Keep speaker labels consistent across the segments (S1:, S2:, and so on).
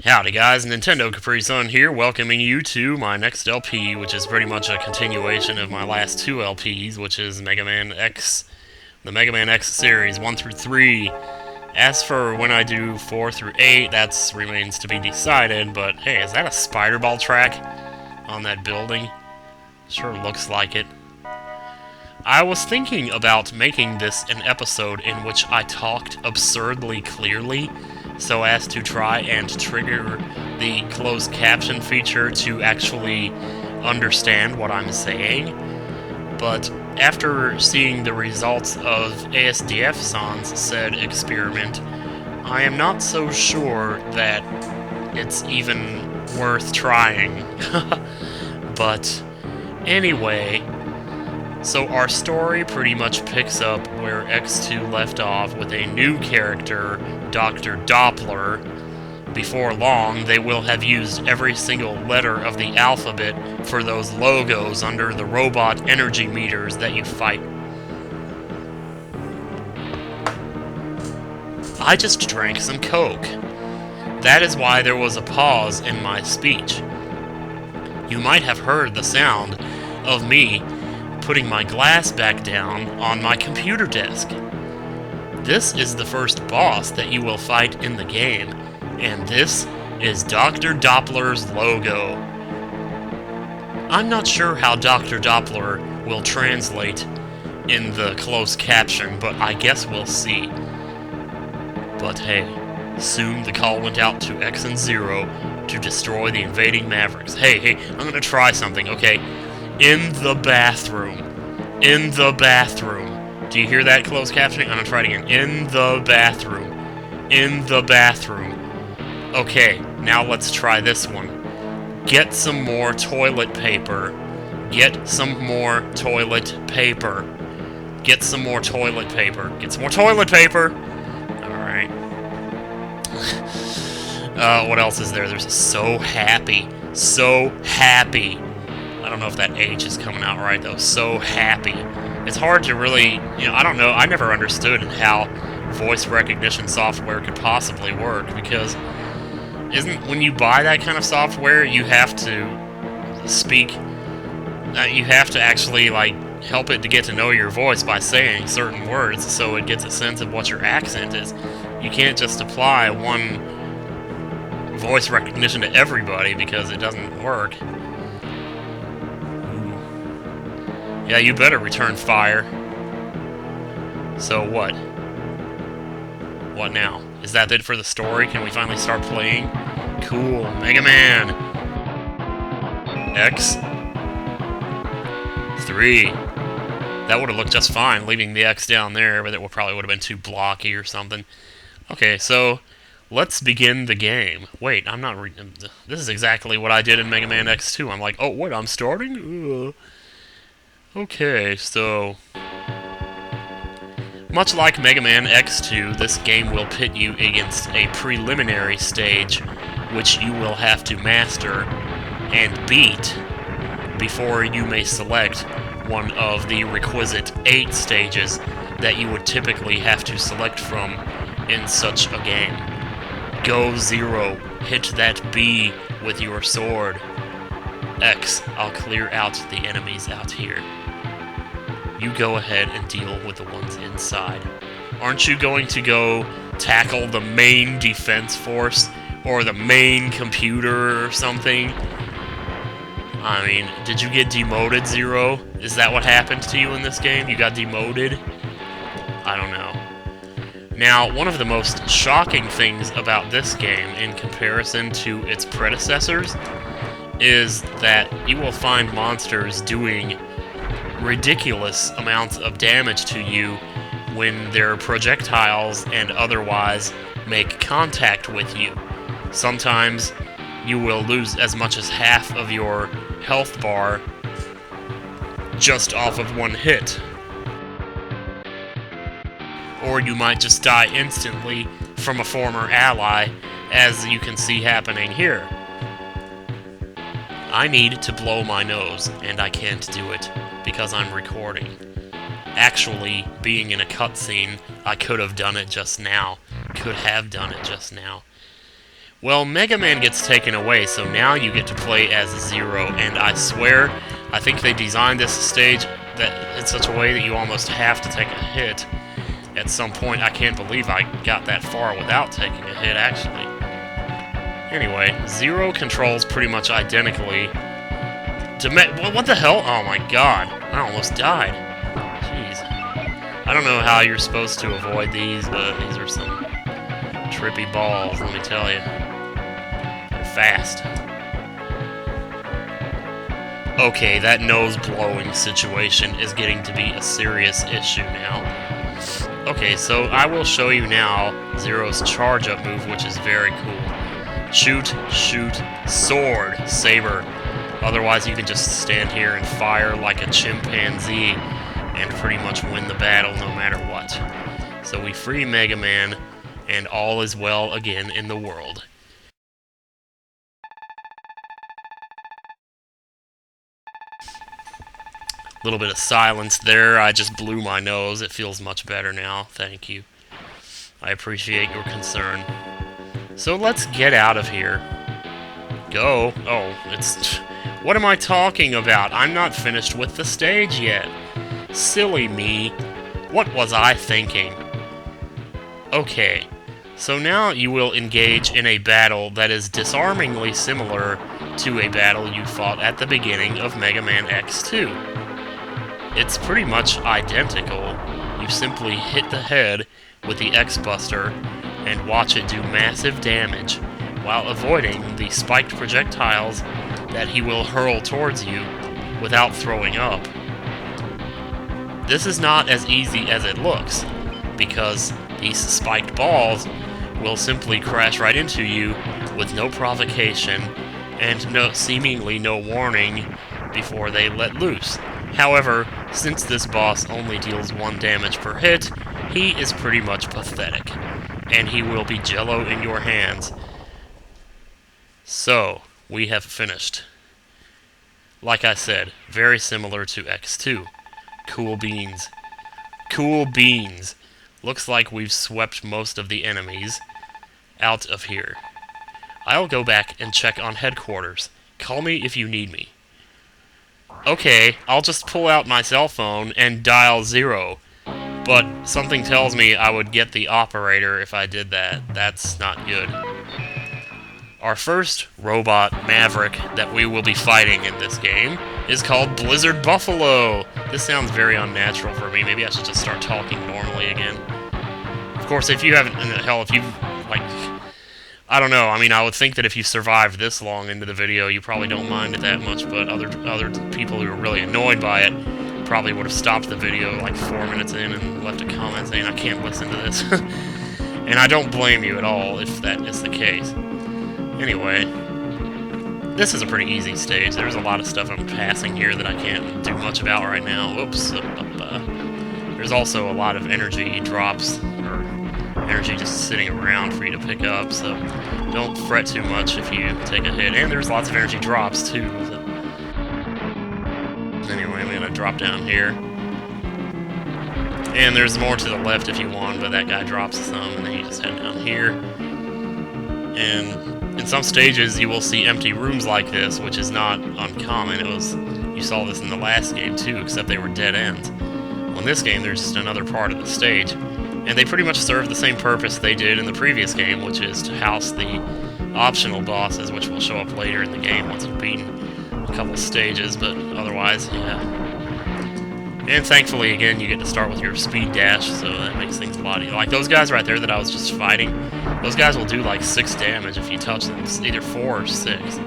S1: Howdy guys, Nintendo Capri Sun here, welcoming you to my next LP, which is pretty much a continuation of my last two LPs, which is Mega Man X, the Mega Man X series 1 through 3. As for when I do 4 through 8, that remains to be decided, but hey, is that a spider ball track on that building? Sure looks like it. I was thinking about making this an episode in which I talked absurdly clearly, so as to try and trigger the closed caption feature to actually understand what I'm saying. But after seeing the results of ASDF San's said experiment, I am not so sure that it's even worth trying. But anyway, so our story pretty much picks up where X2 left off with a new character, Dr. Doppler. Before long, they will have used every single letter of the alphabet for those logos under the robot energy meters that you fight. I just drank some Coke. That is why there was a pause in my speech. You might have heard the sound of me putting my glass back down on my computer desk. This is the first boss that you will fight in the game, and this is Dr. Doppler's logo. I'm not sure how Dr. Doppler will translate in the closed caption, but I guess we'll see. But hey, soon the call went out to X and Zero to destroy the invading Mavericks. Hey, I'm gonna try something, okay? In the bathroom. In the bathroom. Do you hear that closed captioning? I'm gonna try it again. In the bathroom. In the bathroom. Okay, now let's try this one. Get some more toilet paper. Get some more toilet paper. Get some more toilet paper. Get some more toilet paper! Alright. What else is there? There's so happy. So happy. I don't know if that H is coming out right, though. So happy. It's hard to really, I don't know. I never understood how voice recognition software could possibly work, because when you buy that kind of software, you have to speak, you have to actually, help it to get to know your voice by saying certain words so it gets a sense of what your accent is. You can't just apply one voice recognition to everybody, because it doesn't work. Yeah, you better return fire. So what? What now? Is that it for the story? Can we finally start playing? Cool. Mega Man! X. 3. That would have looked just fine, leaving the X down there, but it probably would have been too blocky or something. Okay, so let's begin the game. Wait, I'm not this is exactly what I did in Mega Man X2. I'm like, oh, what, I'm starting? Okay, so much like Mega Man X2, this game will pit you against a preliminary stage, which you will have to master and beat before you may select one of the requisite 8 stages that you would typically have to select from in such a game. Go Zero, hit that B with your sword. X, I'll clear out the enemies out here. You go ahead and deal with the ones inside. Aren't you going to go tackle the main defense force or the main computer or something? I mean, did you get demoted, Zero? Is that what happened to you in this game? You got demoted? I don't know. Now, one of the most shocking things about this game in comparison to its predecessors is that you will find monsters doing ridiculous amounts of damage to you when their projectiles and otherwise make contact with you. Sometimes you will lose as much as half of your health bar just off of one hit. Or you might just die instantly from a former ally, as you can see happening here. I need to blow my nose, and I can't do it because I'm recording. Actually, being in a cutscene, I could have done it just now. Well, Mega Man gets taken away, so now you get to play as Zero, and I swear, I think they designed this stage that in such a way that you almost have to take a hit at some point. I can't believe I got that far without taking a hit, actually. Anyway, Zero controls pretty much identically to what the hell? Oh my god, I almost died. Jeez. I don't know how you're supposed to avoid these, but these are some trippy balls, let me tell you. Fast. Okay, that nose blowing situation is getting to be a serious issue now. Okay, so I will show you now Zero's charge up move, which is very cool. Shoot, shoot, sword, saber. Otherwise you can just stand here and fire like a chimpanzee and pretty much win the battle no matter what. So we free Mega Man and all is well again in the world. Little bit of silence there. I just blew my nose. It feels much better now. Thank you. I appreciate your concern. So let's get out of here. Go. Oh, it's... What am I talking about? I'm not finished with the stage yet. Silly me. What was I thinking? Okay. So now you will engage in a battle that is disarmingly similar to a battle you fought at the beginning of Mega Man X2. It's pretty much identical. You simply hit the head with the X-Buster and watch it do massive damage while avoiding the spiked projectiles that he will hurl towards you without throwing up. This is not as easy as it looks, because these spiked balls will simply crash right into you with no provocation and seemingly no warning before they let loose. However, since this boss only deals 1 damage per hit, he is pretty much pathetic, and he will be jello in your hands. So, we have finished. Like I said, very similar to X2. Cool beans. Cool beans. Looks like we've swept most of the enemies out of here. I'll go back and check on headquarters. Call me if you need me. Okay, I'll just pull out my cell phone and dial 0. But something tells me I would get the operator if I did that. That's not good. Our first robot, Maverick, that we will be fighting in this game is called Blizzard Buffalo. This sounds very unnatural for me. Maybe I should just start talking normally again. Of course, if you haven't... Hell, if you've, like... I don't know, I mean, I would think that if you survived this long into the video, you probably don't mind it that much, but other people who are really annoyed by it probably would have stopped the video like 4 minutes in and left a comment saying, I can't listen to this. And I don't blame you at all if that is the case. Anyway, this is a pretty easy stage. There's a lot of stuff I'm passing here that I can't do much about right now. Oops. There's also a lot of energy drops, or energy just sitting around for you to pick up, so don't fret too much if you take a hit. And there's lots of energy drops, too. So. Anyway, I'm gonna drop down here. And there's more to the left if you want, but that guy drops some, and then you just head down here. And in some stages, you will see empty rooms like this, which is not uncommon. You saw this in the last game, too, except they were dead ends. Well, in this game, there's just another part of the stage. And they pretty much serve the same purpose they did in the previous game, which is to house the optional bosses, which will show up later in the game once you've beaten a couple stages, but otherwise, yeah. And thankfully, again, you get to start with your speed dash, so that makes things a lot easier. Like those guys right there that I was just fighting, those guys will do like 6 damage if you touch them. It's either 4 or 6.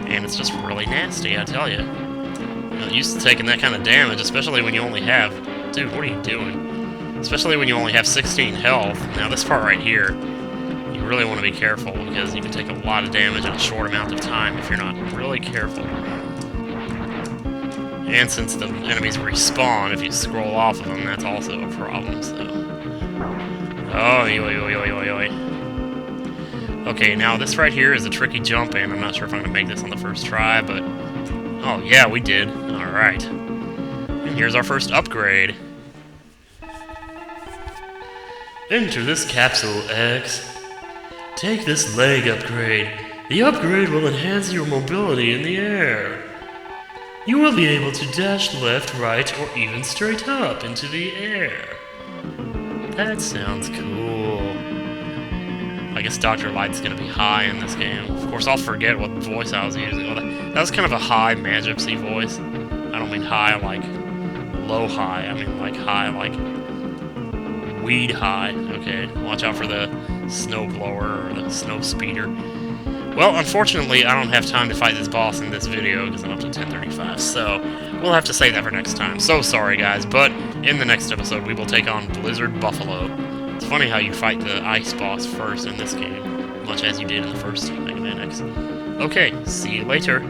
S1: And it's just really nasty, I tell you. I'm not used to taking that kind of damage, especially when you only have... Dude, what are you doing? Especially when you only have 16 health. Now this part right here, you really want to be careful because you can take a lot of damage in a short amount of time if you're not really careful. And since the enemies respawn, if you scroll off of them, that's also a problem, so... Oh, oi. Okay, now this right here is a tricky jump in. I'm not sure if I'm going to make this on the first try, but... Oh, yeah, we did. Alright. And here's our first upgrade. Enter this capsule, X. Take this leg upgrade. The upgrade will enhance your mobility in the air. You will be able to dash left, right, or even straight up into the air. That sounds cool. I guess Dr. Light's gonna be high in this game. Of course, I'll forget what voice I was using. Well, that was kind of a high Magipsy voice. I don't mean high like low high. I mean like high like weed high. Okay, watch out for the snow blower or the snow speeder. Well, unfortunately, I don't have time to fight this boss in this video because I'm up to 10:35, so we'll have to save that for next time. So sorry, guys, but in the next episode, we will take on Blizzard Buffalo. It's funny how you fight the ice boss first in this game, much as you did in the first Mega Man X. Okay, see you later.